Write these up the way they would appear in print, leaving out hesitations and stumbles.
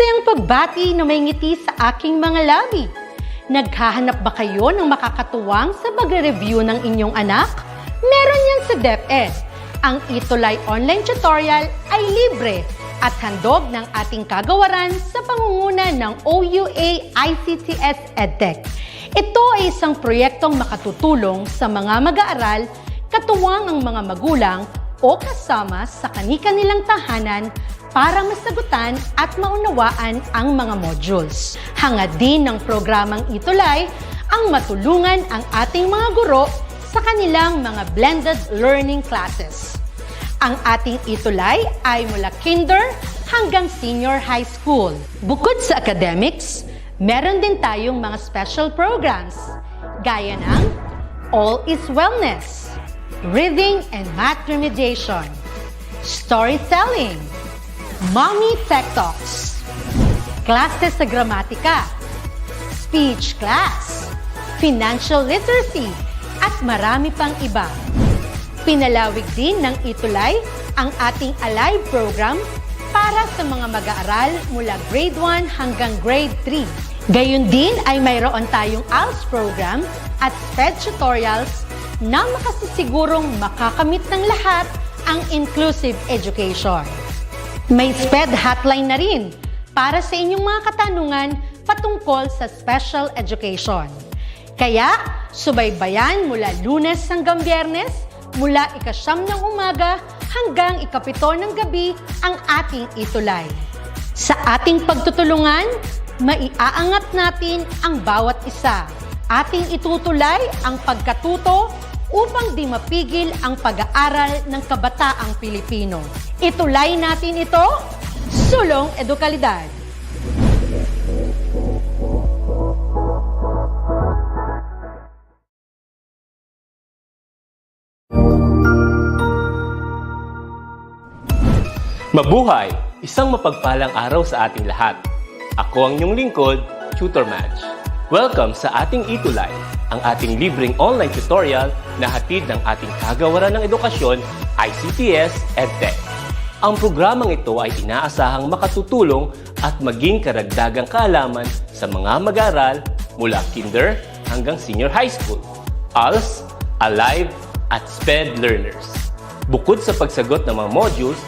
Masayang pagbati na may ngiti sa aking mga labi. Naghahanap ba kayo ng makakatuwang sa pagre-review ng inyong anak? Meron yan sa DepEd. Ang ETUlay online tutorial ay libre at handog ng ating kagawaran sa pangunguna ng OUA ICTS EdTech. Ito ay isang proyektong makatutulong sa mga mag-aaral, katuwang ang mga magulang o kasama sa kani-kanilang tahanan para masagutan at maunawaan ang mga modules. Hangad din ng programang ETUlay ang matulungan ang ating mga guro sa kanilang mga blended learning classes. Ang ating ETUlay ay mula kinder hanggang senior high school. Bukod sa academics, meron din tayong mga special programs gaya ng All is Wellness, Reading and Math Remediation, Storytelling, Mommy Tech Talks, Classes sa Gramatika, Speech Class, Financial Literacy, at marami pang iba. Pinalawig din ng ETUlay ang ating Alive program para sa mga mag-aaral mula grade 1 hanggang grade 3. Gayun din ay mayroon tayong ALS program at SPED tutorials na makasisigurong makakamit ng lahat ang inclusive education. May SPED hotline na rin para sa inyong mga katanungan patungkol sa special education. Kaya, subaybayan mula Lunes hanggang Biyernes, mula 9:00 ng umaga hanggang 7:00 ng gabi ang ating ETUlay. Sa ating pagtutulungan, maiaangat natin ang bawat isa. Ating itutulay ang pagkatuto upang di mapigil ang pag-aaral ng kabataang Pilipino. Itulay natin ito, sulong edukalidad. Mabuhay! Isang mapagpalang araw sa ating lahat. Ako ang inyong lingkod, Tutor Madge. Welcome sa ating ETUlay, ang ating libreng online tutorial na hatid ng ating kagawaran ng edukasyon, ICTS EdTech. Ang programang ito ay inaasahang makatutulong at maging karagdagang kaalaman sa mga mag-aaral mula kinder hanggang senior high school, ALS, Alive, at SPED learners. Bukod sa pagsagot ng mga modules,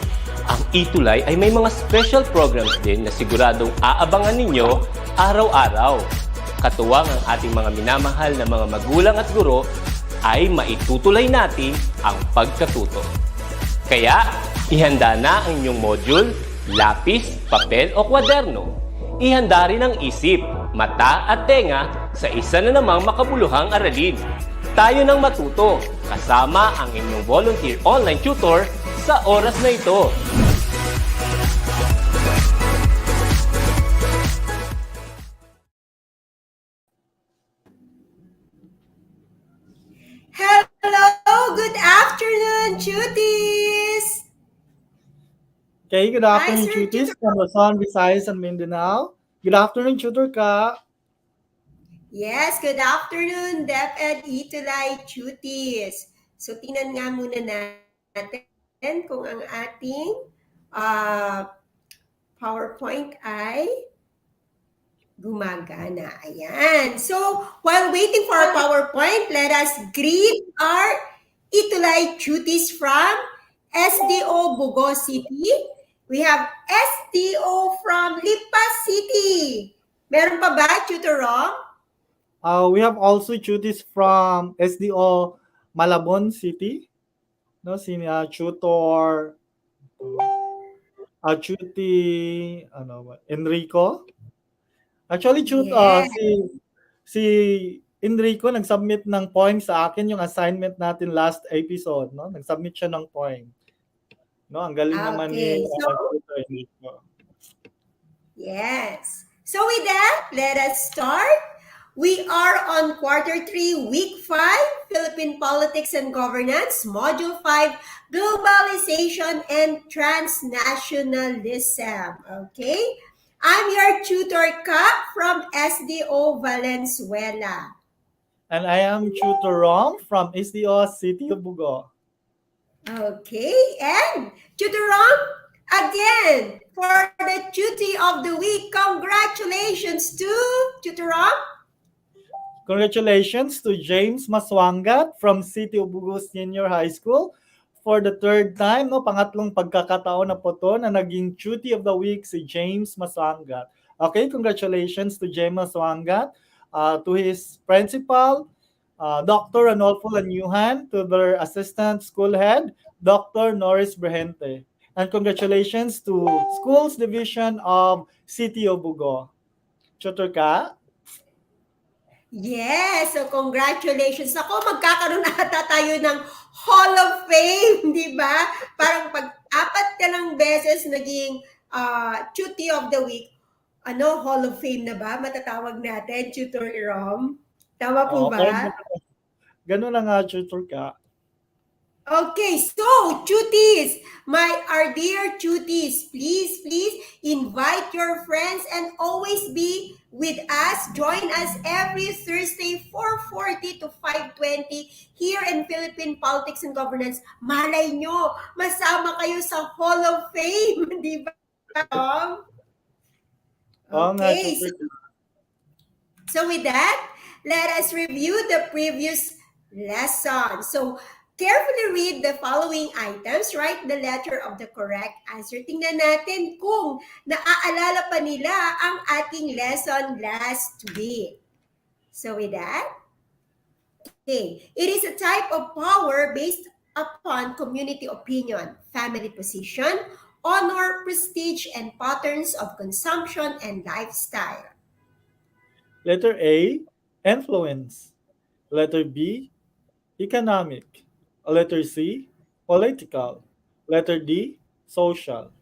ang ETUlay ay may mga special programs din na siguradong aabangan ninyo araw-araw. Katuwang ang ating mga minamahal na mga magulang at guro ay maitutulay natin ang pagkatuto. Kaya, ihanda na ang inyong module, lapis, papel o kwaderno. Ihanda rin ang isip, mata at tenga sa isa na namang makabuluhang aralin. Tayo nang matuto kasama ang inyong volunteer online tutor sa oras na ito. Hello! Good afternoon, Cuties! Okay, good afternoon, Sir Cuties from Luzon, Visayas, and Mindanao. Good afternoon, Tutor Ka. Yes, good afternoon, DepEd ETUlay Cuties. So, tingnan nga muna natin kung ang ating PowerPoint ay gumagana. Ayan. So, while waiting for our PowerPoint, let us greet our ETUlay Cuties from SDO Bugo City. We have SDO from Lipa City. Meron pa ba, Tutor Rom? We have also Cuties from SDO Malabon City. No, si Tutor Cutie Enrico. Actually, Yes. si Enrico nag-submit ng point sa akin yung assignment natin last episode, no? Nag-submit siya ng point. No, ang galing naman ni Tutor Enrico. Yes. So with that, let us start. We are on Quarter 3, Week 5, Philippine Politics and Governance, Module 5, Globalization and Transnationalism. Okay? I'm your tutor, Ka, from SDO Valenzuela. And I am Tutor Rom from SDO City of Bugo. Okay, and Tutor Rom, again, for the Tuty of the Week. Congratulations to Tutorom. Congratulations to James Maswangat from City of Bugos Senior High School for the third time, no, pangatlong pagkakataon na po to na naging Tuty of the Week si James Maswangat. Okay, congratulations to James Maswangat, to his principal, Dr. Ranolfo Lanyuhan, to their assistant school head, Dr. Norris Brehente. And congratulations to Schools Division of City of Bugo. Tutor ka? Yes, so congratulations. Ako, magkakaroon ata tayo ng Hall of Fame, di ba? Parang pag-apat ka ng beses naging Tuty of the Week, Hall of Fame na ba? Matatawag natin, Tutor Irom. Tama po Parang ba? ganun na nga, tutor ka. Okay, so Tuties, our dear Tuties, please invite your friends and always be with us. Join us every Thursday 4:40 to 5:20 here in Philippine Politics and Governance. Malay nyo, masama kayo sa Hall of Fame, di ba? Oo nga, Okay, tutor. so with that, let us review the previous lesson. So carefully read the following items. Write the letter of the correct answer. Tingnan natin kung naaalala pa nila ang ating lesson last week. So with that, okay, it is a type of power based upon community opinion, family position, honor, prestige, and patterns of consumption and lifestyle. Letter A, influence. Letter B, economic. Letter C, political. Letter D, social.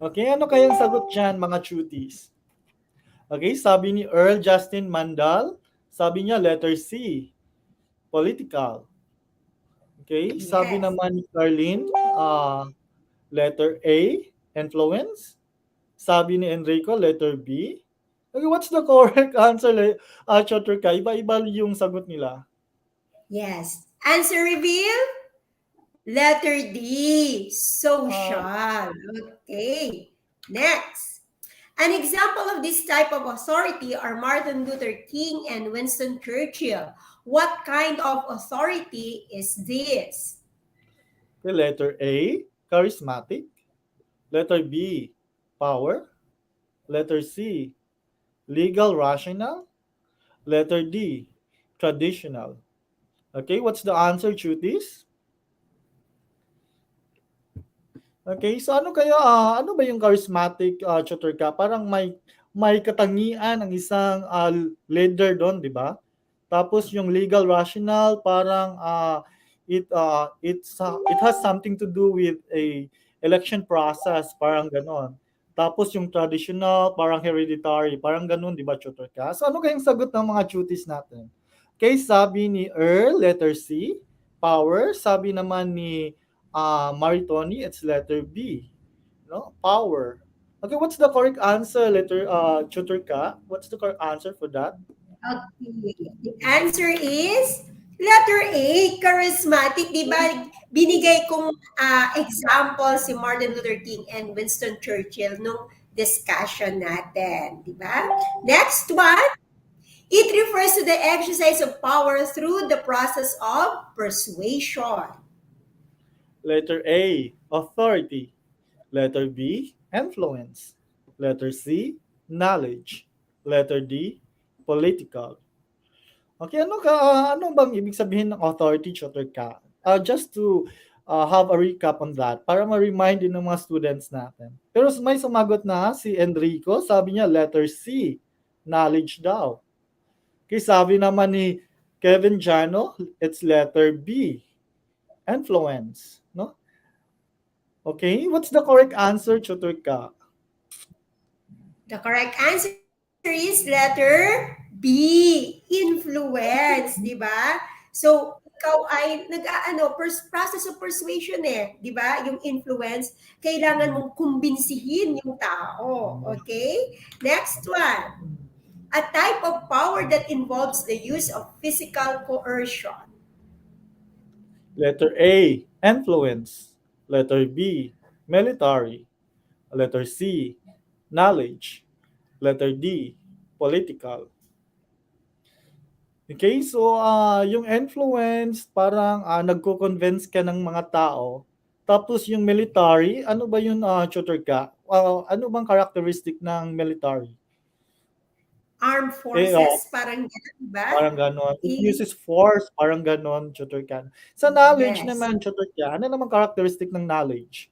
Okay, ano kayang sagot dyan, mga cuties? Okay, sabi ni Earl Justin Mandal, sabi niya letter C, political. Okay, sabi Yes. naman ni Carlene, letter A, influence. Sabi ni Enrico, letter B. Okay, what's the correct answer, Chotter ka? Iba-iba yung sagot nila. Yes. Answer reveal? Letter D, social. Okay. Next. An example of this type of authority are Martin Luther King and Winston Churchill. What kind of authority is this? Okay, letter A, charismatic. Letter B, power. Letter C, legal rational. Letter D, traditional. Okay, what's the answer, cuties? Okay, so ano kaya, ano ba yung charismatic, tutor ka? Parang may katangian ang isang leader doon, di ba? Tapos yung legal rational, parang it has something to do with a election process, parang ganon. Tapos yung traditional, parang hereditary, parang ganon, di ba, tutor ka? So ano kayang sagot ng mga duties natin? Okay, sabi ni Earl, letter C, power. Sabi naman ni Maritoni, it's letter B. No? Power. Okay, what's the correct answer, letter tutor ka? What's the correct answer for that? Okay. The answer is letter A, charismatic. Di ba, binigay kong example si Martin Luther King and Winston Churchill nung discussion natin. Di ba? Next one, it refers to the exercise of power through the process of persuasion. Letter A, authority. Letter B, influence. Letter C, knowledge. Letter D, political. Okay, ano bang ibig sabihin ng authority, tutor ka? Just to have a recap on that, para ma-remind din ng mga students natin. Pero may sumagot na si Enrico, sabi niya letter C, knowledge daw. Okay, sabi naman ni Kevin Jano, it's letter B, influence. No? Okay, what's the correct answer, tutor ka? The correct answer is letter B, influence, di ba? So, ikaw ay process of persuasion di ba? Yung influence, kailangan mong kumbinsihin yung tao, okay? Next one. A type of power that involves the use of physical coercion. Letter A, influence. Letter B, military. Letter C, knowledge. Letter D, political. Okay, so yung influence, parang nagko-convince ka ng mga tao. Tapos yung military, ano ba yung tutor ka? Ano bang characteristic ng military? Armed Eh, forces, parang gano'n, di ba? parang ganon. It I- uses force, parang ganon, tutor ka. Sa knowledge yes. naman, tutor ka, ano naman characteristic ng knowledge?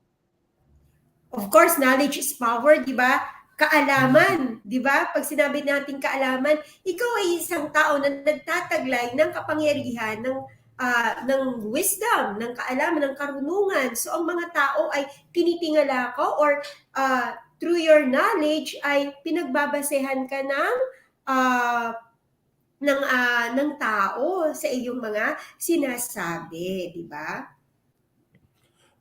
Of course, knowledge is power, di ba? Kaalaman, di ba? Pag sinabi natin kaalaman, ikaw ay isang tao na nagtataglay ng kapangyarihan, ng wisdom, ng kaalaman, ng karunungan. So, ang mga tao ay tinitingala ko or through your knowledge ay pinagbabasehan ka uh, ng tao sa iyong mga sinasabi, di ba?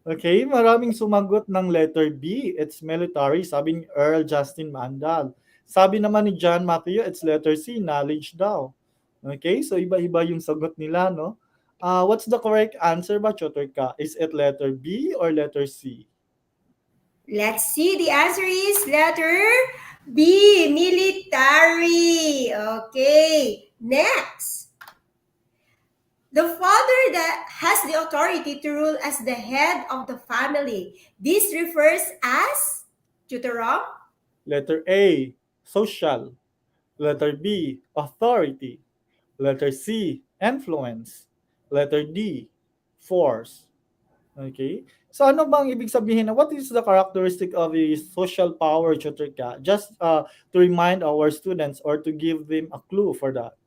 Okay, maraming sumagot ng letter B. It's military, sabi ni Earl Justin Mandal. Sabi naman ni John Matthew, it's letter C, knowledge daw. Okay, so iba-iba yung sagot nila, no? What's the correct answer ba, Chotorka? Is it letter B or letter C? Let's see. The answer is letter B, military. Okay. Next. The father that has the authority to rule as the head of the family. This refers as, Tutor Rob? Letter A, social. Letter B, authority. Letter C, influence. Letter D, force. Okay? So ano bang ibig sabihin na what is the characteristic of a social power, Chotorka? Just to remind our students or to give them a clue for that.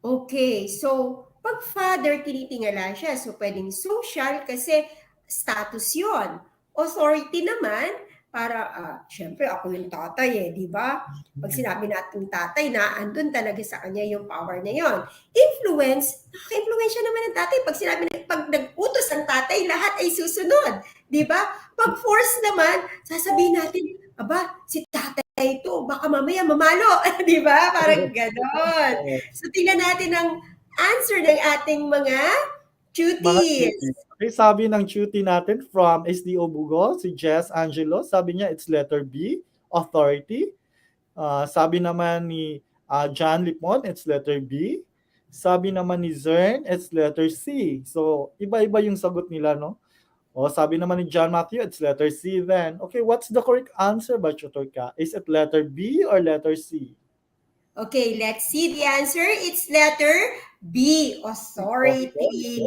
Okay, so pag father, tinitingala siya. So pwedeng social kasi status yon. Authority naman, para, syempre ako yung tatay eh, di ba? Pag sinabi natin tatay, na andun talaga sa kanya yung power na yon. Influence, nakaka-influensya naman ng tatay. Pag sinabi na, pag nag-utos ang tatay, lahat ay susunod. Di ba? Pag force naman, sasabihin natin, aba, si tatay ito, baka mamaya mamalo. Di ba? Parang ganon. So, tingnan natin ang answer ng ating mga Mga cuties. cutie. Okay, sabi ng cutie natin from SDO Bugo, si Jess Angelo, sabi niya it's letter B, authority. Sabi naman ni John Lipon, it's letter B. Sabi naman ni Zern, it's letter C. So, iba-iba yung sagot nila, no? O, sabi naman ni John Matthew, it's letter C then. Okay, what's the correct answer ba, Tutorka? Is it letter B or letter C? Okay, let's see the answer. It's letter B, authority.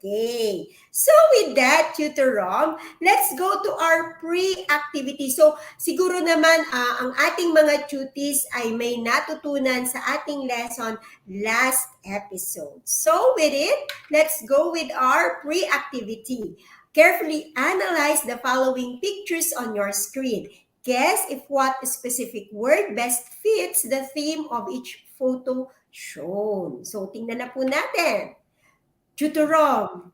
Okay. So with that, Tutor Rom, let's go to our pre-activity. So siguro naman ang ating mga tuties ay may natutunan sa ating lesson last episode. So with it, let's go with our pre-activity. Carefully analyze the following pictures on your screen. Guess if what specific word best fits the theme of each photo shown. So, tingnan na po natin. Tutorom,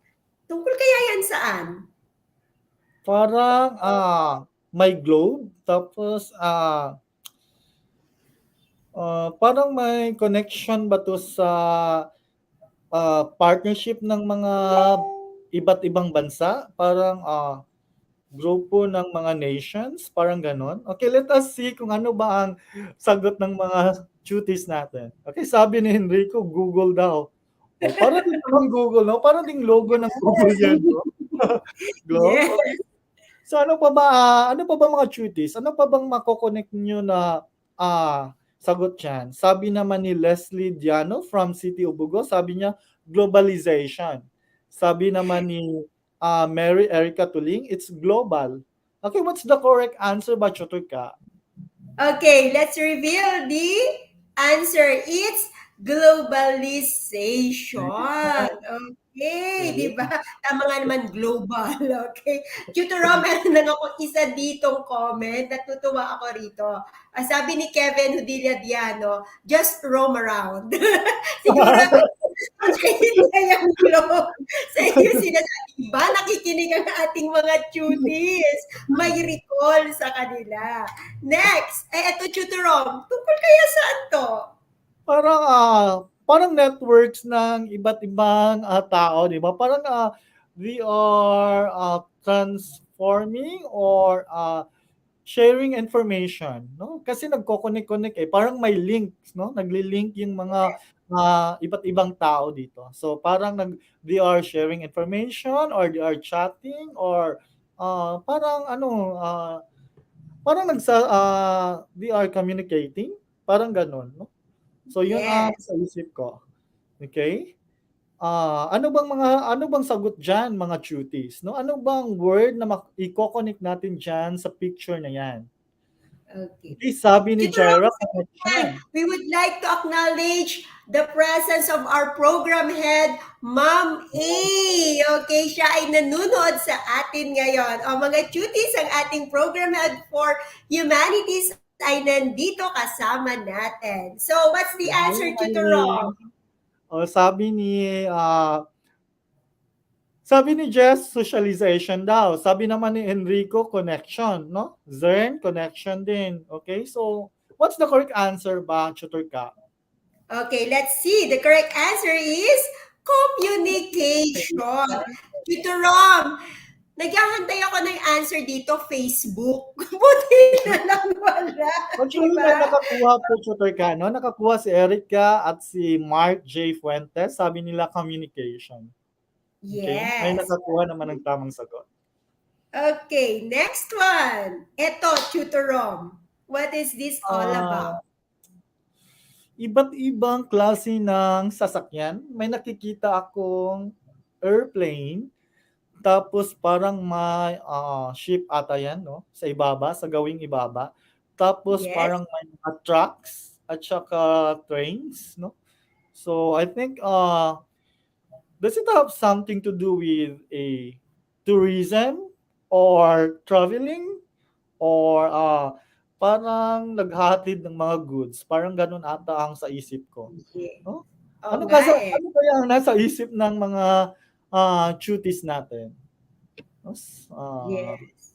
tungkol kaya yan saan? Parang may globe, tapos parang may connection ba to sa partnership ng mga iba't ibang bansa? Parang grupo ng mga nations, parang ganon. Okay, let us see kung ano ba ang sagot ng mga cuties natin. Okay, sabi ni Enrico, Google daw. Oh, parang din naman Google, no? Parang ding logo ng Google yan, no? Globe? Yes. Okay. So ano pa ba mga cuties? Ano pa bang mako-connect nyo na sagot dyan? Sabi naman ni Leslie Diano from City of Bugo, sabi niya, globalization. Sabi naman ni Mary Erica Tuling, it's global. Okay, what's the correct answer ba, Chotorka? Okay, let's reveal the answer. It's globalization. Okay, di ba? Tama nga naman, global. Okay. Tutor, meron lang ako isa ditong comment. Natutuwa ako rito. Sabi ni Kevin Hudilia Diano, just roam around. Siguro, makinig yung globe. Sa iyo sinasabi ba, nakikinig ang ating mga cuties. May recall sa kanila. Next, eto Tutorom, tungkol kaya saan to? Parang networks ng iba't ibang tao, di ba? Parang we are informing or sharing information, no? Kasi nagko-connect-connect eh, parang may links, no? Nagli-link yung mga iba't ibang tao dito. So parang they are sharing information or they are chatting or parang parang they are communicating, parang ganun, no? So yun ang Yes. sa isip ko. Okay? Ano bang sagot diyan mga cuties, no? Ano bang word na iko-connect natin diyan sa picture na 'yan? Okay. Okay, sabi ni Tutor Jaira, Rome, connection. we would like to acknowledge the presence of our program head, Ma'am A. Okay, siya ay nanonood sa atin ngayon. O mga cuties, ang ating program head for humanities ay nandito kasama natin. So, what's the answer, Hello, Tutor Rom? Eileen. Sabi ni Jess, socialization daw. Sabi naman ni Enrico, connection, no? Zern, connection din. Okay, so what's the correct answer ba, Tutor Ka? Okay, let's see. The correct answer is communication. Tutor Rom, naghahantay ako ng answer dito, Facebook. Buti na lang wala, di Actually, may ba? nakakuha po, Tutor Ka, no? Nakakuha si Erica at si Mark J. Fuentes. Sabi nila communication. Okay, may Yes. nakakuha naman ng tamang sagot. Okay, next one. Ito, Tutor Rom. What is this all Ah, about? iba't ibang klase ng sasakyan. May nakikita akong airplane, tapos parang may ship ata yan, no? Sa ibaba, sa gawing ibaba. Tapos Yes. parang may mga trucks at saka trains, no? So I think does it have something to do with a tourism or traveling or parang naghahatid ng mga goods? Parang ganun ata ang sa isip ko. Yeah. No? Oo nga eh. Ano kaya ang nasa isip ng mga cuties natin? Ah, Yes.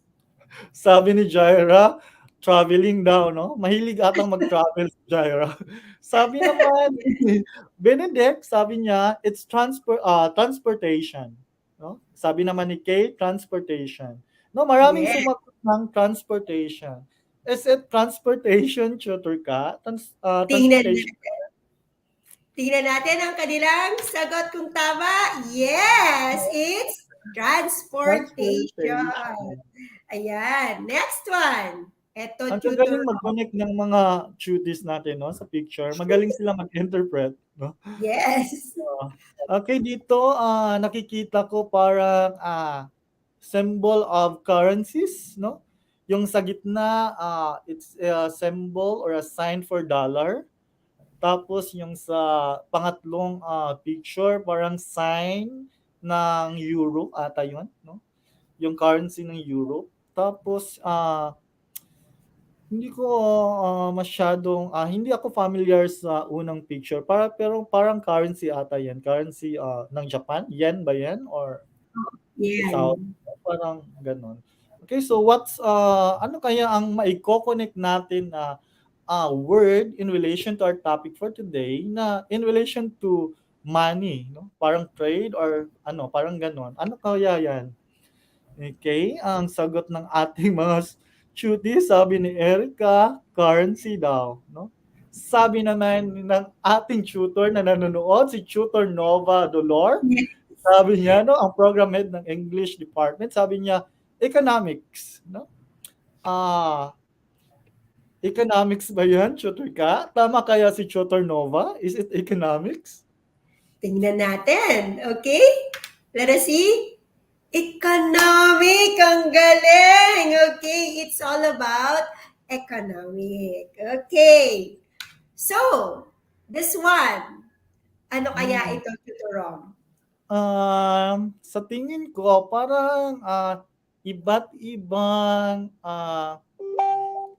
sabi ni Jaira, traveling daw, no? Mahilig atang mag-travel si Jaira. Sabi naman ni Benedict, sabi niya, it's transportation. No? Sabi naman ni Kay, transportation. No, maraming Yes. sumagot ng transportation. Is it transportation, Tutor Ka? Tingnan Transportation. natin. Tingnan natin ang kanilang sagot kung tama. Yes, it's transportation. Transportation. Ayan. Next one. Ito, Ang Tutor. gagaling mag-connect ng mga cuties natin, no, sa picture. Magaling sila mag-interpret, no? Yes. Okay, dito nakikita ko parang symbol of currencies, no? Yung sa gitna, it's a symbol or a sign for dollar. Tapos yung sa pangatlong picture, parang sign ng euro ata yun, no? Yung currency ng euro. Tapos hindi ko hindi ako familiar sa unang picture. Pero parang currency ata yan. Currency ng Japan. Yen ba yan? Or South? Yan. Parang ganon. Okay, so ano kaya ang maiko-connect natin na word in relation to our topic for today na in relation to money, no? Parang trade or parang ganon. Ano kaya yan? Okay, ang sagot ng ating mga cuties, sabi ni Erica, currency daw, no? Sabi naman ng ating tutor na nanonood, si Tutor Nova Dolor, sabi niya, no, ang program head ng English department, sabi niya, economics, no? Economics ba yan, Tutor Ka? Tama kaya si Tutor Nova? Is it economics? Tingnan natin. Okay? Let us see. Economic. Ang galing. Okay. It's all about economic. Okay. So, this one. Ano kaya ito, Tutor Rom? Sa tingin ko, parang iba't ibang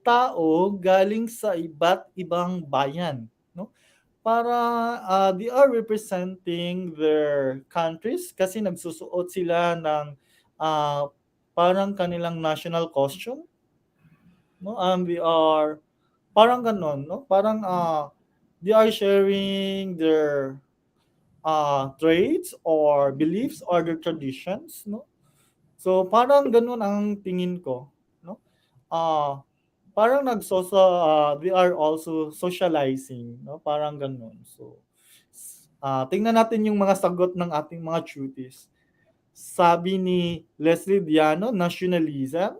tao galing sa iba't ibang bayan, no? Para they are representing their countries kasi nagsusuot sila ng parang kanilang national costume, no? And they are parang ganon, no? Parang they are sharing their traits or beliefs or their traditions, no? So parang ganun ang tingin ko, no? Ah, parang they are also socializing, no? Parang ganun. So tingnan natin yung mga sagot ng ating mga cuties. Sabi ni Leslie Diano, nationalism.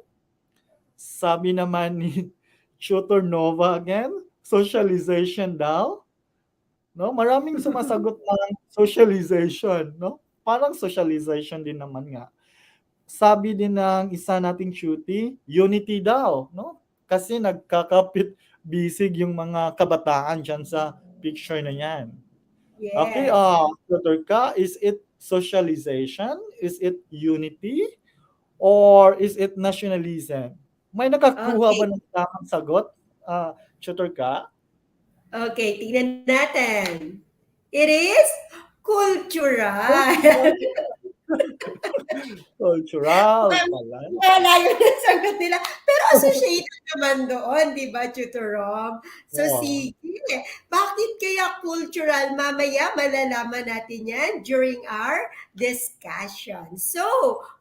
Sabi naman ni Tutor Nova again, socialization daw. No? Maraming sumasagot ng socialization, no? Parang socialization din naman nga. Sabi din ng isa nating cutie, unity daw, no? Kasi nagkakapit bisig yung mga kabataan dyan sa picture na yan. Okay, Yes. Tutor Ka, is it socialization? Is it unity? Or is it nationalism? May nakakuha ba Okay. ng tamang sagot, Tutor Ka? Okay, tingnan natin. It is cultural. Cultural Mukhang pala. malayo na sagot nila. Pero associated naman doon, di ba, Tutorom? So, Oo. sige. Bakit kaya cultural? Mamaya malalaman natin yan during our discussion. So,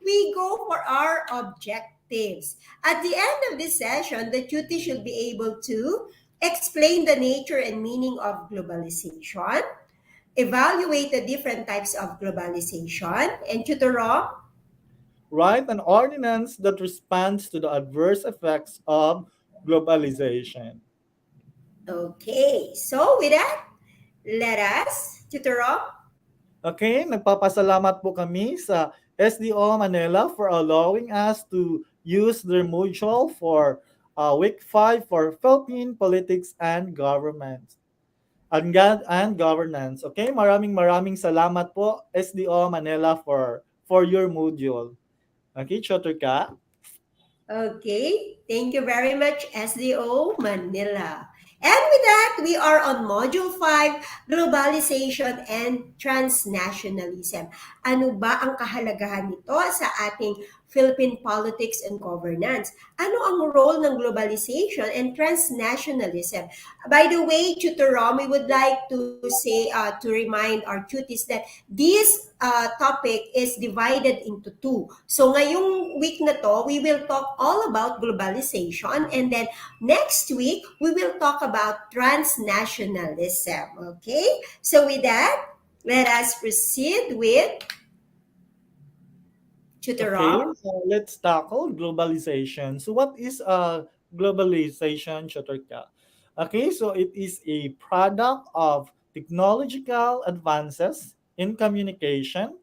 we go for our objectives. At the end of this session, the tutor should be able to explain the nature and meaning of globalization, evaluate the different types of globalization, and Tutorom, Write an ordinance that responds to the adverse effects of globalization. okay, so with that, let us, Tutor Rob. Okay, nagpapasalamat po kami sa SDO Manila for allowing us to use their module for Week 5 for Philippine Politics and Government. And governance. Okay, maraming salamat po SDO Manila for your module. Okay, Chotor ka? Okay, thank you very much, SDO Manila. And with that, we are on Module 5, Globalization and Transnationalism. Ano ba ang kahalagahan nito sa ating Philippine politics and governance? Ano ang role ng globalization and transnationalism? By the way, Tutor Rom, we would like to say, to remind our tutees that this topic is divided into two. So ngayong week na to, we will talk all about globalization, and then next week, we will talk about transnationalism. Okay? So with that, let us proceed with Tutor Okay, Rom. so let's tackle globalization. So what is globalization, Chotorka? Okay, so it is a product of technological advances in communication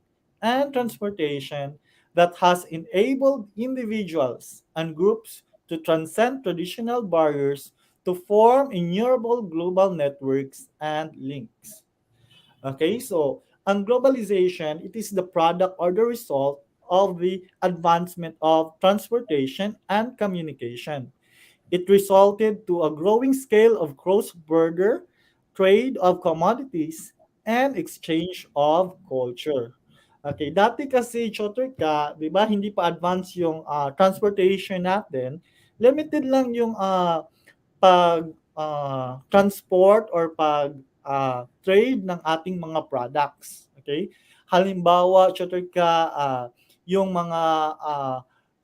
and transportation that has enabled individuals and groups to transcend traditional barriers to form innumerable global networks and links. Okay, so ang globalization, it is the product or the result of the advancement of transportation and communication. It resulted to a growing scale of cross-border trade of commodities and exchange of culture. Okay, dati kasi, Chotter ka, di ba, hindi pa advance yung transportation natin. Limited lang yung pag transport or pag trade ng ating mga products. Okay? Halimbawa, tutor ka, yung mga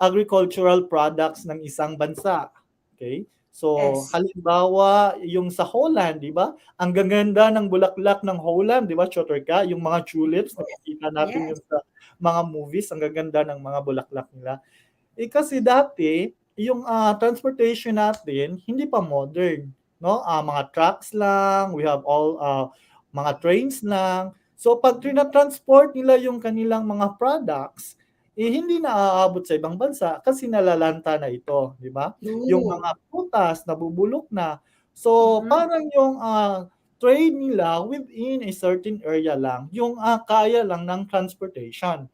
agricultural products ng isang bansa. Okay? So, Yes. halimbawa, yung sa Holland, di ba? Ang gaganda ng bulaklak ng Holland, di ba, tutor ka? Yung mga tulips, nakikita natin Yes. yung sa mga movies, ang gaganda ng mga bulaklak nila. Eh kasi dati, yung transportation natin hindi pa modern, no? Mga trucks lang, we have all mga trains lang. So pag transport nila yung kanilang mga products, eh hindi na aabot sa ibang bansa kasi nalalanta na ito, di ba? Yung mga True. prutas nabubulok na. So Mhm. parang yung trade nila within a certain area lang, yung kaya lang ng transportation.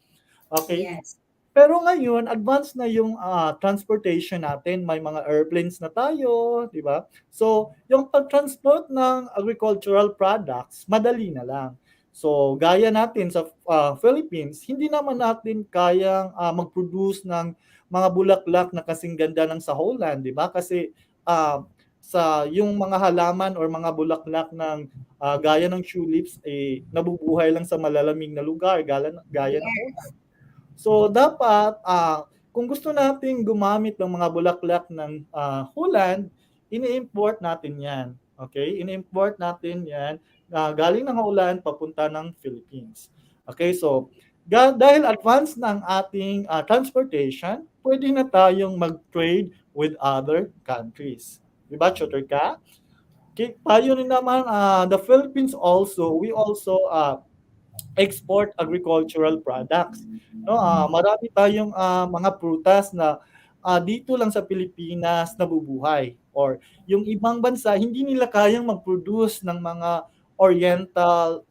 Okay? Yes. Pero ngayon, advanced na yung transportation natin. May mga airplanes na tayo, di ba? So, yung pag-transport ng agricultural products, madali na lang. So, gaya natin sa Philippines, hindi naman natin kayang mag-produce ng mga bulaklak na kasing ganda ng sa Holland, di ba? Kasi sa yung mga halaman or mga bulaklak ng gaya ng tulips, nabubuhay lang sa malalamig na lugar, gaya ng Yes. Holland. So dapat kung gusto nating gumamit ng mga bulaklak ng Holland, ini-import natin 'yan. Okay? Ini-import natin 'yan galing ng Holland papunta ng Philippines. Okay? So dahil advanced na ang ating transportation, pwede na tayong mag-trade with other countries. 'Di ba, Tutor ka? Okay, tayo rin naman, the Philippines also, we also export agricultural products. No, marami tayong mga prutas na dito lang sa Pilipinas nabubuhay, or yung ibang bansa hindi nila kayang mag-produce ng mga oriental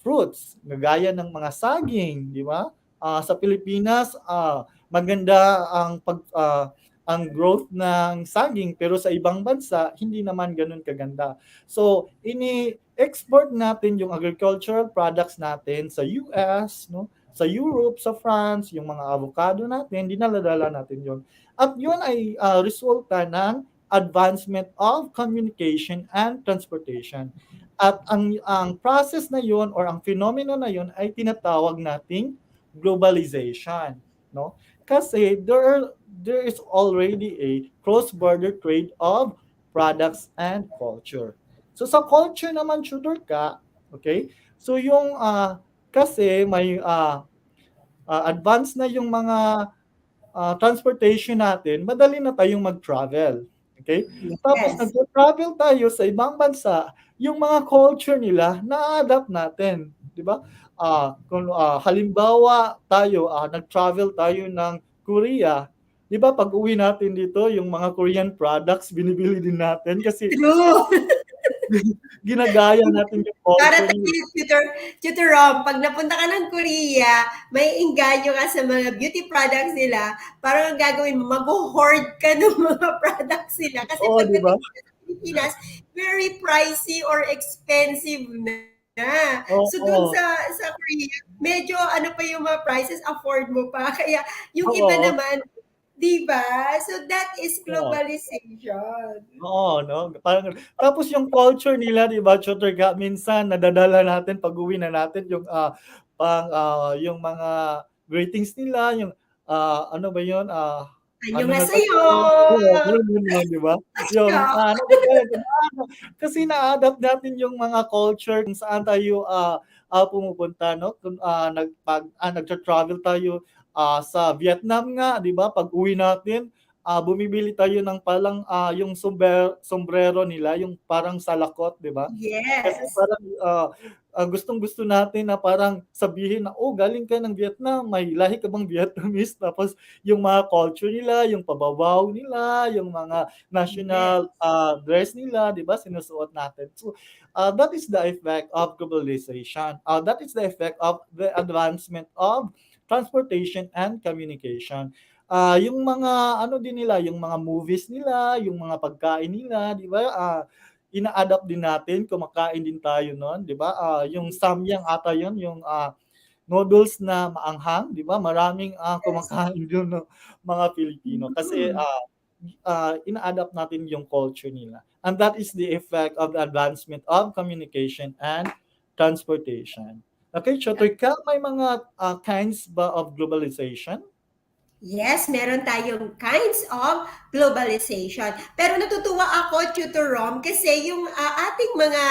fruits, gaya ng mga saging, di ba? Sa Pilipinas, maganda ang growth ng saging, pero sa ibang bansa hindi naman ganoon kaganda. So, ini-export natin yung agricultural products natin sa US, no? Sa Europe, sa France, yung mga avocado natin, dinaladala natin yon. At yun ay resulta ng advancement of communication and transportation. At ang process na yon or ang phenomena na yon ay tinatawag nating globalization, no? Kasi there is already a cross-border trade of products and culture. So sa culture naman, tutor ka, okay? So yung kasi may advance na yung mga transportation natin, madali na tayong mag-travel. Okay? Tapos Yes. nag-travel tayo sa ibang bansa, yung mga culture nila, na-adapt natin. Di ba? Kung halimbawa tayo, nag-travel tayo ng Korea, di ba pag uwi natin dito, yung mga Korean products, binibili din natin kasi True. ginagaya natin yung Para culture nila. tayo, Tutor Rom, pag napunta ka ng Korea, may engganyo ka sa mga beauty products nila, parang ang gagawin mo, mag-hoard ka ng mga products nila. Kasi Oo, di ba? pagdating dito sa Pilipinas, very pricey or expensive na. So dun Oo, sa Korea, medyo ano pa yung mga prices, afford mo pa. Kaya yung iba oo, naman, di ba? So that is oo. globalization. Oo, 'no? Parang tapos yung culture nila, 'di ba, tutor ka, minsan nadadala natin pag-uwi na natin yung, yung mga greetings nila, yung, ano ba yun, ano na Annyeonghaseyo! tayo, oo, ganun yun, 'di ba? Yung, Shock! ano ba yan, kasi na-adapt natin yung mga culture kung saan tayo, pumupunta, 'no? Kung, nagta-travel tayo, sa Vietnam nga, 'di ba, pag-uwi natin, bumibili tayo ng palang yung sombrero nila, yung parang salakot, 'di ba? Kasi Yes. parang gustong-gusto natin na parang sabihin na, "Oh, galing ka ng Vietnam, may lahi ka bang Vietnamese?" Tapos yung mga culture nila, yung pababaw nila, yung mga Yes. national dress nila, 'di ba, sinusuot natin. So, that is the effect of globalization. That is the effect of the advancement of transportation and communication. Yung mga ano din nila, yung mga movies nila, yung mga pagkain nila, 'di ba? Ina-adapt din natin, kumakain din tayo no'n, 'di ba? Yung samyang ata 'yun, yung noodles na maanghang, 'di ba? Maraming Yes. kumakain do'n ng mga Pilipino kasi Mm. ina-adapt natin yung culture nila. And that is the effect of the advancement of communication and transportation. Okay, Chotoy ka, may mga kinds ba of globalization? Yes, meron tayong kinds of globalization. Pero natutuwa ako, Tutor Rom, kasi yung ating mga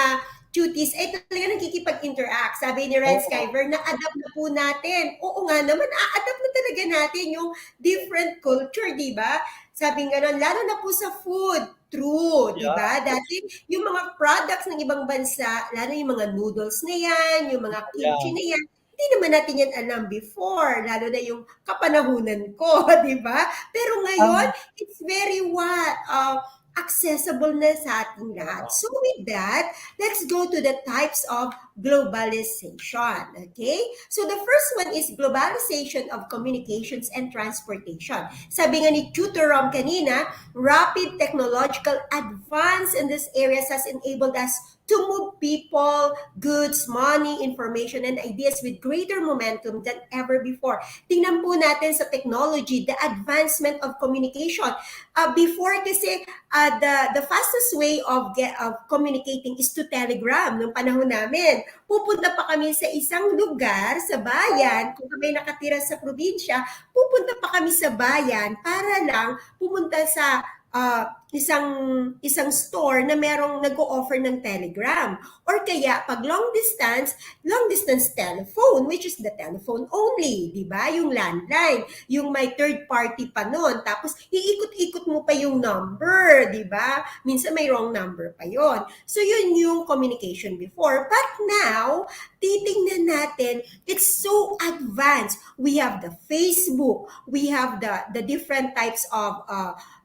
cuties ay talaga nakikipag-interact. Sabi ni Ren Oo, Skyver, na-adapt na po natin. Oo nga naman, a-adapt na talaga natin yung different culture, di ba? Sabi nga nun, lalo na po sa food. True, di yeah, ba? Dati, yung mga products ng ibang bansa, lalo yung mga noodles na yan, yung mga kimchi yeah. na yan, hindi naman natin yan alam before, lalo na yung kapanahunan ko, di ba? Pero ngayon, Ang it's very accessible na sa ating lahat. oo, So with that, let's go to the types of globalization. Okay? So the first one is globalization of communications and transportation. Sabi nga ni Tutor Rom kanina, rapid technological advance in these areas has enabled us to move people, goods, money, information, and ideas with greater momentum than ever before. Tingnan po natin sa technology, the advancement of communication. Before kasi, the fastest way of communicating is to telegram nung panahon namin. pupunta pa kami sa isang lugar, sa bayan, kung kami nakatira sa probinsya, pupunta pa kami sa bayan para lang pumunta sa isang store na merong nag-o-offer ng telegram. Or kaya, pag long distance telephone, which is the telephone only, di ba? Yung landline, yung may third party pa nun. Tapos, iikot-ikot mo pa yung number, di ba? Minsan may wrong number pa yon. So, yun yung communication before. But now, titingnan natin, it's so advanced. We have the Facebook, we have the different types of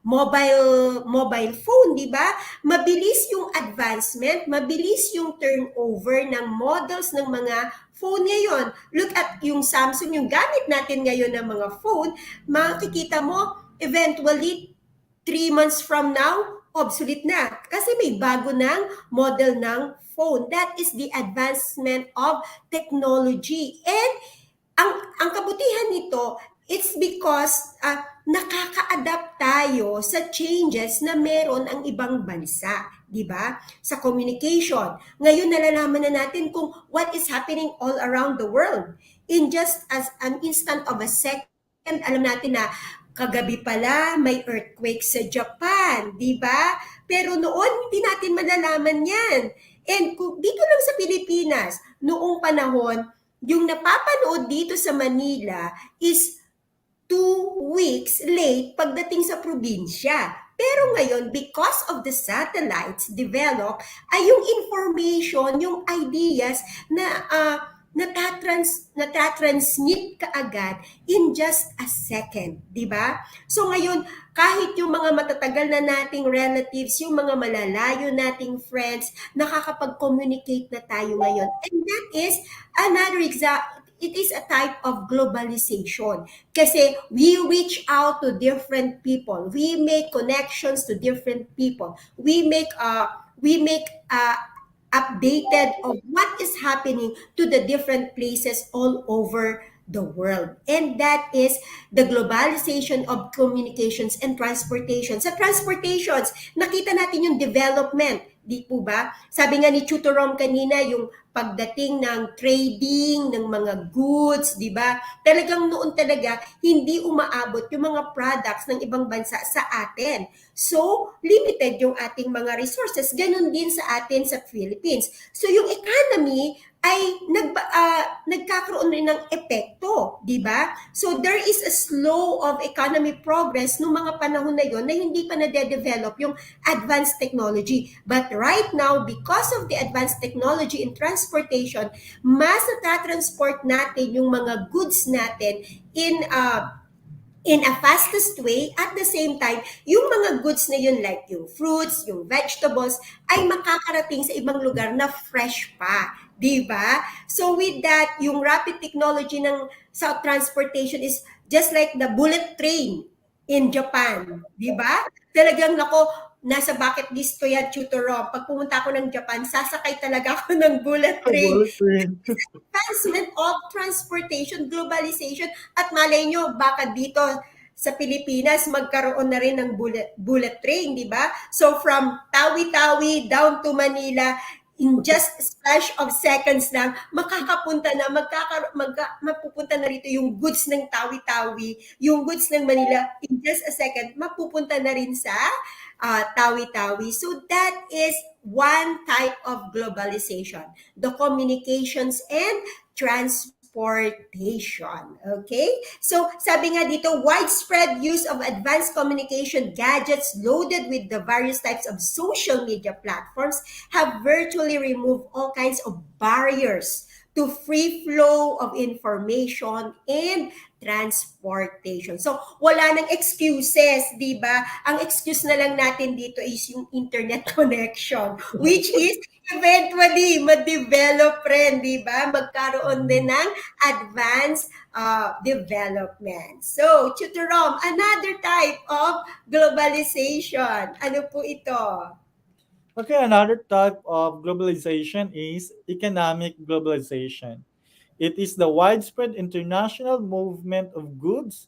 mobile phone, di ba? Mabilis yung advancement, mabilis yung turnover ng models ng mga phone ngayon. Look at yung Samsung, yung gamit natin ngayon ng mga phone, makikita mo, eventually, 3 months from now, obsolete na. Kasi may bago ng model ng phone. That is the advancement of technology. And ang kabutihan nito, it's because nakaka-adapt tayo sa changes na meron ang ibang bansa, di ba? Sa communication. Ngayon nalalaman na natin kung what is happening all around the world. In just as an instant of a second, alam natin na kagabi pala may earthquake sa Japan, di ba? Pero noon hindi natin malalaman yan. And dito lang sa Pilipinas, noong panahon, yung napapanood dito sa Manila is 2 weeks late pagdating sa probinsya. Pero ngayon, because of the satellites developed, ay yung information, yung ideas na natatransmit kaagad in just a second, di ba? So ngayon, kahit yung mga matatagal na nating relatives, yung mga malalayo nating friends, nakakapag-communicate na tayo ngayon. And that is another example. It is a type of globalization kasi we reach out to different people. We make connections to different people. We make updated of what is happening to the different places all over the world. And that is the globalization of communications and transportation. Sa transportations, nakita natin yung development, di po ba? Sabi nga ni Tutorom kanina, yung pagdating ng trading, ng mga goods, di ba? Talagang noon talaga, hindi umaabot yung mga products ng ibang bansa sa atin. So, limited yung ating mga resources. Ganun din sa atin sa Philippines. So, yung economy ay nagkakaroon rin ng epekto, di ba? So there is a slow of economy progress nung mga panahon na yon na hindi pa nade-develop yung advanced technology. But right now, because of the advanced technology in transportation, mas natatransport natin yung mga goods natin in a fastest way. At the same time, yung mga goods na yun like yung fruits, yung vegetables, ay makakarating sa ibang lugar na fresh pa. Diba? So with that, yung rapid technology ng sa transportation is just like the bullet train in Japan. Diba? Talagang nako, nasa bucket list ko yan, Tutor Rob. Pag pumunta ako ng Japan, sasakay talaga ako ng bullet train. Advancement of transportation, globalization, at malay nyo, baka dito sa Pilipinas, magkaroon na rin ng bullet train, di ba? So from Tawi-Tawi down to Manila, in just a splash of seconds lang, makakapunta na, mapupunta na rito yung goods ng Tawi-Tawi, yung goods ng Manila, in just a second, mapupunta na rin sa Tawi-Tawi. So that is one type of globalization, the communications and transportation. Okay? So, sabi nga dito, widespread use of advanced communication gadgets loaded with the various types of social media platforms have virtually removed all kinds of barriers to free flow of information and transportation. So, wala nang excuses, di ba? Ang excuse na lang natin dito is yung internet connection, which is eventually ma-develop rin, di ba? Magkaroon din ng advanced development. So, Tutorom, another type of globalization. Ano po ito? Okay, another type of globalization is economic globalization. It is the widespread international movement of goods,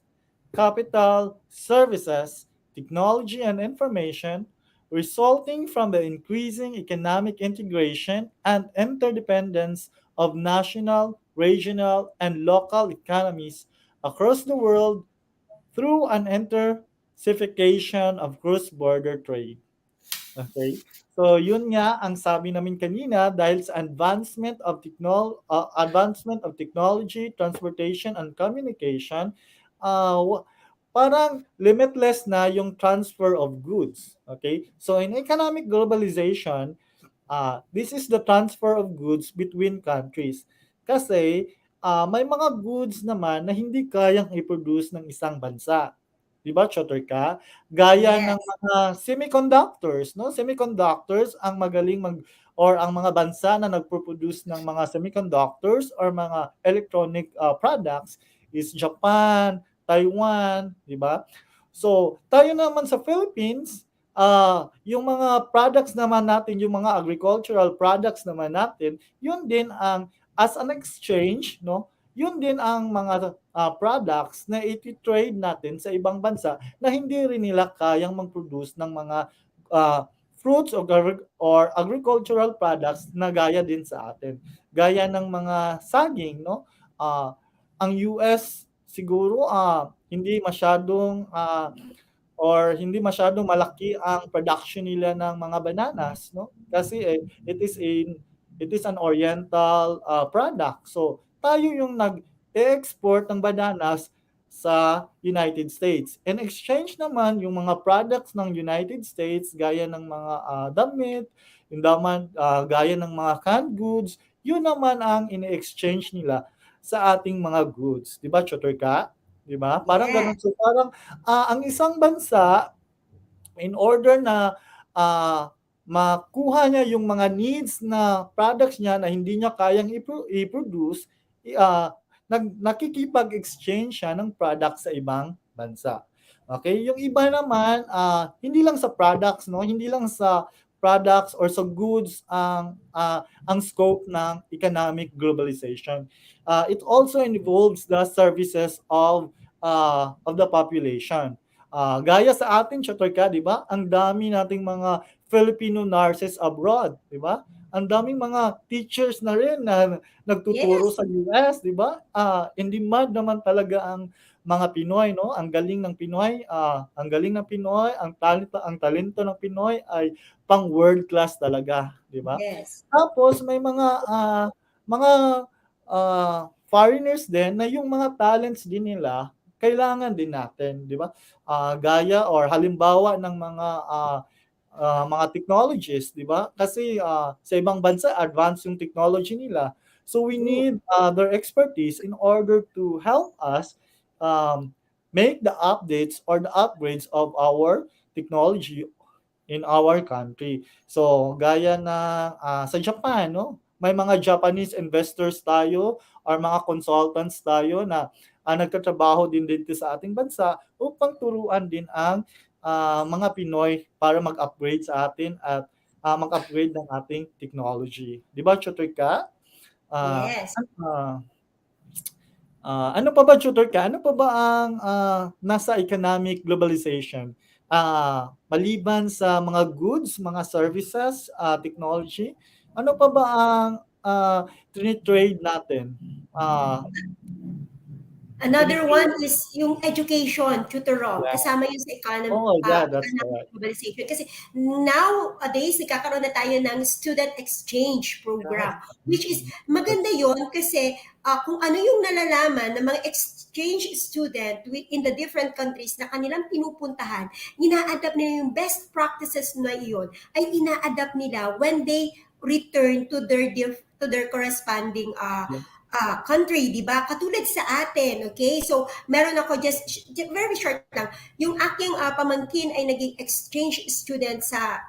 capital, services, technology, and information resulting from the increasing economic integration and interdependence of national, regional, and local economies across the world through an intensification of cross-border trade. Okay? So yun nga ang sabi namin kanina dahil sa advancement of technology, transportation and communication, parang limitless na yung transfer of goods. Okay? So in economic globalization, this is the transfer of goods between countries. Kasi may mga goods naman na hindi kayang i-produce ng isang bansa. 'Di ba, Chotter ka? Gaya ng Yes. mga semiconductors, no? Semiconductors ang magaling or ang mga bansa na nagpo-produce ng mga semiconductors or mga electronic products is Japan, Taiwan, 'di ba? So, tayo naman sa Philippines, yung mga products naman natin, yung mga agricultural products naman natin, yun din ang as an exchange, no? Yun din ang mga products na iti-trade natin sa ibang bansa na hindi rin nila kayang mag-produce ng mga fruits or agricultural products na gaya din sa atin. Gaya ng mga saging, no? Ang US siguro hindi masyadong hindi masyadong malaki ang production nila ng mga bananas, no? Kasi it is an oriental product. So tayo yung nag-export ng bananas sa United States. In exchange naman, yung mga products ng United States, gaya ng mga damit, yung gaya ng mga canned goods, yun naman ang in-exchange nila sa ating mga goods. Di ba, Chotter ka? Di ba? Parang ganun. Yes. So parang ang isang bansa, in order na makuha niya yung mga needs na products niya na hindi niya kayang i-produce, nakikipag-exchange siya ng products sa ibang bansa. Okay? Yung iba naman, hindi lang sa products, no? Hindi lang sa products or sa goods ang scope ng economic globalization. It also involves the services of the population. Gaya sa atin, Chatorka, di ba? Ang dami nating mga Filipino nurses abroad, di ba? Ang daming mga teachers na rin na nagtuturo Yes. sa US, di ba? In demand naman talaga ang mga Pinoy, no? Ang galing ng Pinoy, ang talento ng Pinoy ay pang world class talaga, di ba? Yes. Tapos may mga foreigners din na yung mga talents din nila kailangan din natin, di ba? Gaya or halimbawa ng mga technologies, di ba? Kasi sa ibang bansa, advanced yung technology nila. So we True. need their expertise in order to help us make the updates or the upgrades of our technology in our country. So, gaya na sa Japan, no? May mga Japanese investors tayo or mga consultants tayo na nagtatrabaho din dito sa ating bansa upang turuan din ang mga Pinoy para mag-upgrade sa atin at mag-upgrade ng ating technology. Di ba, Chutoy ka? Uh, Yes. ano pa ba, Tutor ka? Ano pa ba ang nasa economic globalization? Maliban sa mga goods, mga services, technology, ano pa ba ang trade natin? Another Tinitrade? one is yung education, tutorom. Yeah. Kasama yun sa Oh, yeah, that's economic correct. globalization. Kasi nowadays, nagkakaroon na tayo ng student exchange Yes. program. Which is, maganda yon kasi kung ano yung nalalaman ng mga exchange student in the different countries na kanilang pinupuntahan, ina-adapt nila yung best practices na iyon, ay ina-adapt nila when they return to their corresponding country, di ba? Katulad sa atin, okay? So, meron ako very short lang. Yung aking pamangkin ay naging exchange student sa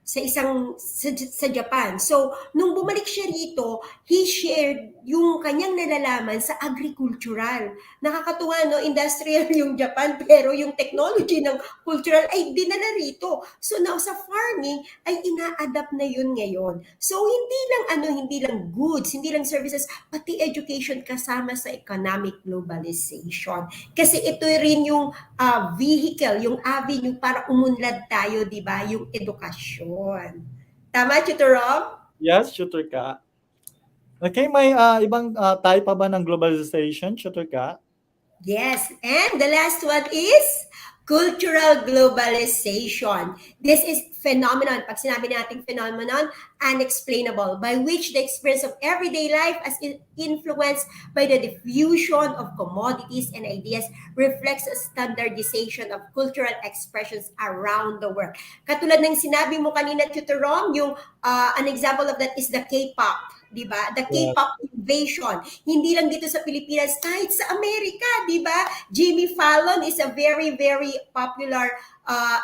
sa Japan. So, nung bumalik siya rito, he shared yung kanyang nalalaman sa agricultural. Nakakatuwa, no? Industrial yung Japan, pero yung technology ng cultural ay dinala rito. So, now sa farming, ay ina-adapt na yun ngayon. So, hindi lang goods, hindi lang services, pati education kasama sa economic globalization. Kasi ito rin yung vehicle, yung avenue para umunlad tayo, di ba? Yung edukasyon. Tama, Tutor Rob? Yes, shooter ka. Okay, may ibang type pa ba ng globalization, shooter ka? Yes, and the last one is cultural globalization. This is phenomenon. Pag sinabi nating phenomenon, unexplainable, by which the experience of everyday life as influenced by the diffusion of commodities and ideas reflects a standardization of cultural expressions around the world. Katulad ng sinabi mo kanina, Tutor Rom, yung an example of that is the K-pop. Diba? The Yes. K-pop invasion. Hindi lang dito sa Pilipinas, kahit sa Amerika, diba? Jimmy Fallon is a very, very popular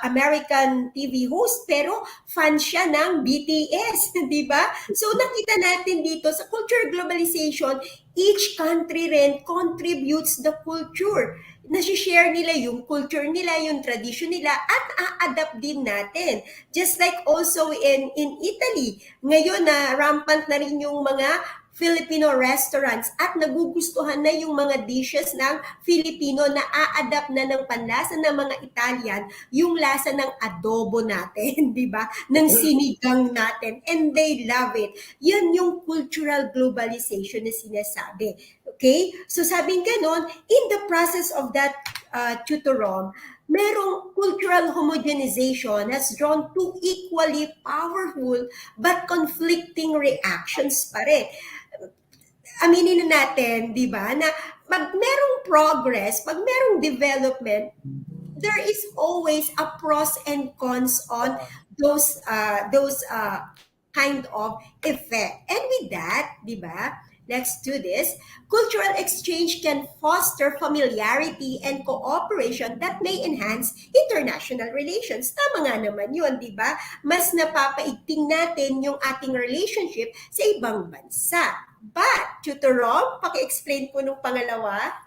American TV host, pero fan siya ng BTS, diba? So nakita natin dito sa culture globalization, each country rin contributes the culture. Nasi-share nila yung culture nila, yung tradition nila, at a-adapt din natin. Just like also in Italy, ngayon na rampant na rin yung mga Filipino restaurants at nagugustuhan na yung mga dishes ng Filipino na a-adapt na ng panlasa ng mga Italian, yung lasa ng adobo natin, di ba? Ng sinigang natin. And they love it. Yan yung cultural globalization na sinasabi. Okay? So sabing ganon, in the process of that tutorom, merong cultural homogenization has drawn two equally powerful but conflicting reactions pa rin. Aminin na natin, di ba, na pag merong progress, pag merong development, there is always a pros and cons on those kind of effect. And with that, di ba, let's do this. Cultural exchange can foster familiarity and cooperation that may enhance international relations. Tama nga naman yun, di ba? Mas napapaigting natin yung ating relationship sa ibang bansa. But, Tutor Rob, paki-explain po nung pangalawa.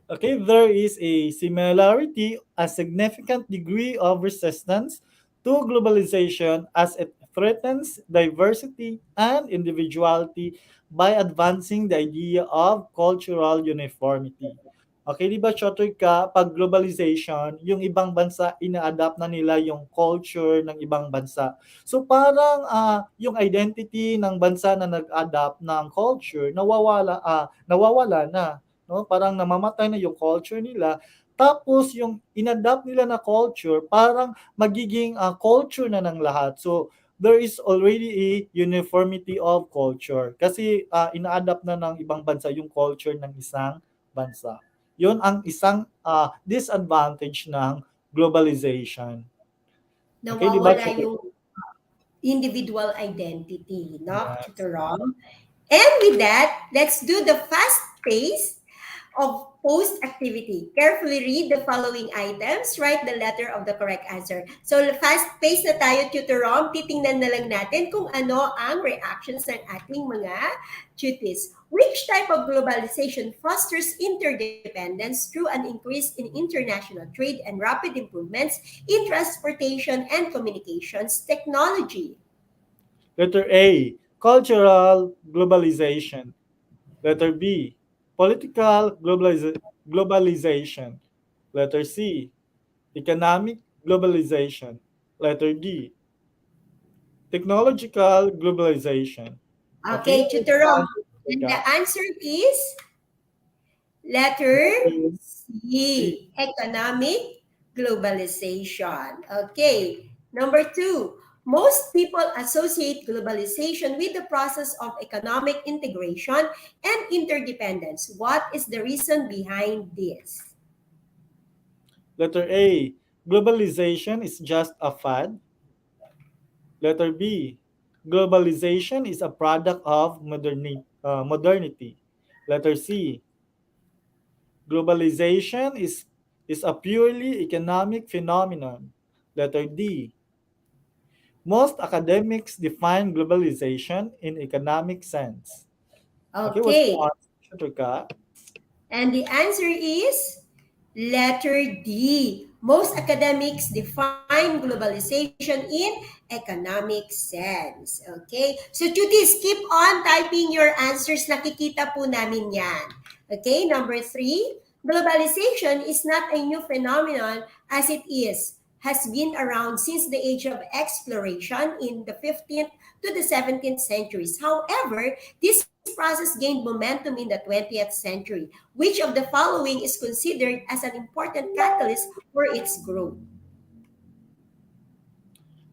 Okay, there is a similarity, a significant degree of resistance to globalization as it threatens diversity and individuality by advancing the idea of cultural uniformity. Okay, di ba, Chotoy ka, pag globalization, yung ibang bansa, ina-adapt na nila yung culture ng ibang bansa. So parang yung identity ng bansa na nag-adapt ng culture, nawawala na. No? Parang namamatay na yung culture nila. Tapos yung inadapt nila na culture, parang magiging culture na ng lahat. So there is already a uniformity of culture. Kasi ina-adapt na ng ibang bansa yung culture ng isang bansa. Yun ang isang disadvantage ng globalization. Okay, di ba? Nawawala yung individual identity, no, Yes. Tutor Rom? And with that, let's do the fast pace of post activity. Carefully read the following items. Write the letter of the correct answer. So, fast pace na tayo, Tutor Rom. Titingnan na lang natin kung ano ang reactions ng ating mga tuties. Which type of globalization fosters interdependence through an increase in international trade and rapid improvements in transportation and communications technology? Letter A, cultural globalization. Letter B, political globalization. Letter C, economic globalization. Letter D, technological globalization. Okay, Tutor Rom. And the Ka? answer is letter Letter C. C, economic globalization. Okay, number 2. Most people associate globalization with the process of economic integration and interdependence. What is the reason behind this? Letter A, globalization is just a fad. Letter B, globalization is a product of modernity. Letter C, globalization is a purely economic phenomenon. Letter D, Most academics define globalization in economic sense. Okay, what's the Okay. answer, Tutor Ka? And the answer is letter D. Most academics define globalization in economic sense. Okay? So, Chutis, keep on typing your answers. Nakikita po namin yan. Okay? Number 3, globalization is not a new phenomenon as it has been around since the age of exploration in the 15th to the 17th centuries. However, this process gained momentum in the 20th century. Which of the following is considered as an important catalyst for its growth?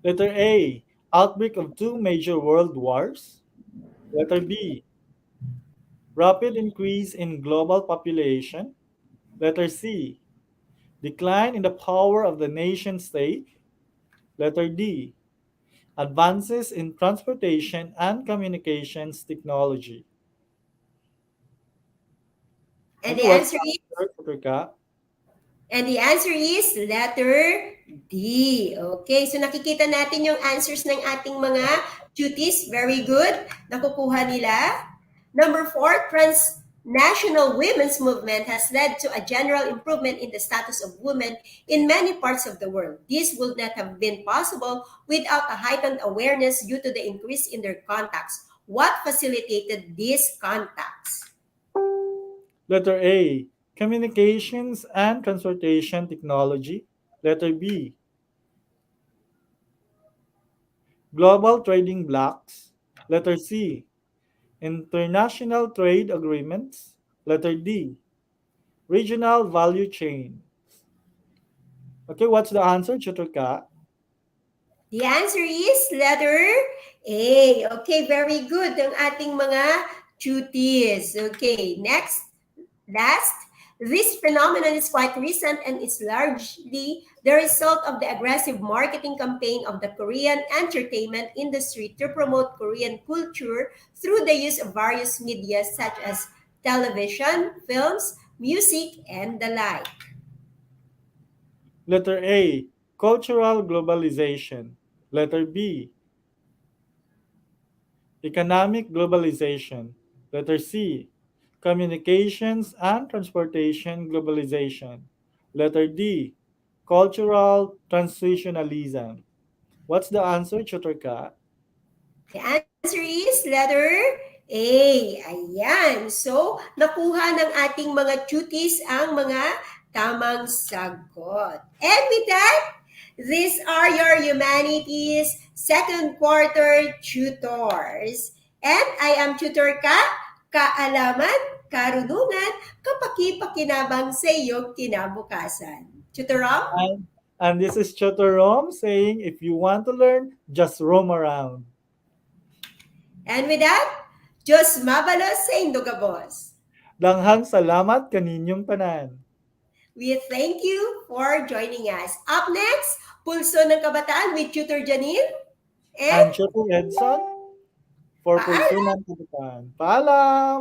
Letter A, outbreak of two major world wars. Letter B, rapid increase in global population. Letter C, decline in the power of the nation state. Letter D, advances in transportation and communications technology. And Okay, the what's answer the is answer, Tutor Ka? letter D. Okay, so nakikita natin yung answers ng ating mga duties. Very good. Nakukuha nila. Number 4, transnational women's movement has led to a general improvement in the status of women in many parts of the world. This would not have been possible without a heightened awareness due to the increase in their contacts. What facilitated these contacts? Letter A, communications and transportation technology. Letter B, global trading blocks. Letter C, international trade agreements. Letter D, regional value chain. Okay, what's the answer, Tutor Ka? The answer is letter A. Okay, very good ang ating mga duties. Okay, next, last. This phenomenon is quite recent and is largely the result of the aggressive marketing campaign of the Korean entertainment industry to promote Korean culture through the use of various media such as television, films, music, and the like. Letter A, cultural globalization. Letter B, economic globalization. Letter C, communications and transportation globalization. Letter D, cultural transitionalism. What's the answer, Tutor Ka? The answer is letter A. Ayan. So, nakuha ng ating mga duties ang mga tamang sagot. And with that, these are your humanities second quarter tutors. And I am Tutor Ka, kaalaman, karunungan, kapaki-pakinabang sa iyong kinabukasan. Tutor Rom? And this is Tutor Rom saying, if you want to learn, just roam around. And with that, Diyos mabalos sa Indogabos. Danghang salamat kaninyong tanan. We thank you for joining us. Up next, Pulso ng Kabataan with Tutor Janine And and Tutor Edson for Pulso ng Kabataan. Paalam!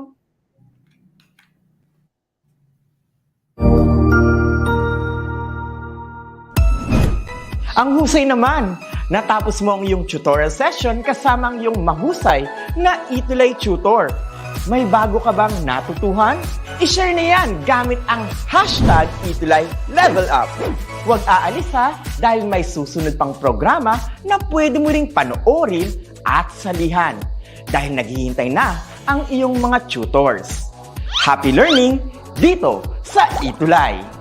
Ang husay naman! Natapos mo ang iyong tutorial session kasama ang iyong mahusay na ETUlay tutor. May bago ka bang natutuhan? I-share na yan gamit ang hashtag #ETUlayLevelUp. Huwag aalis ha dahil may susunod pang programa na pwede mo ring panoorin at salihan dahil naghihintay na ang iyong mga tutors. Happy learning dito sa ETUlay!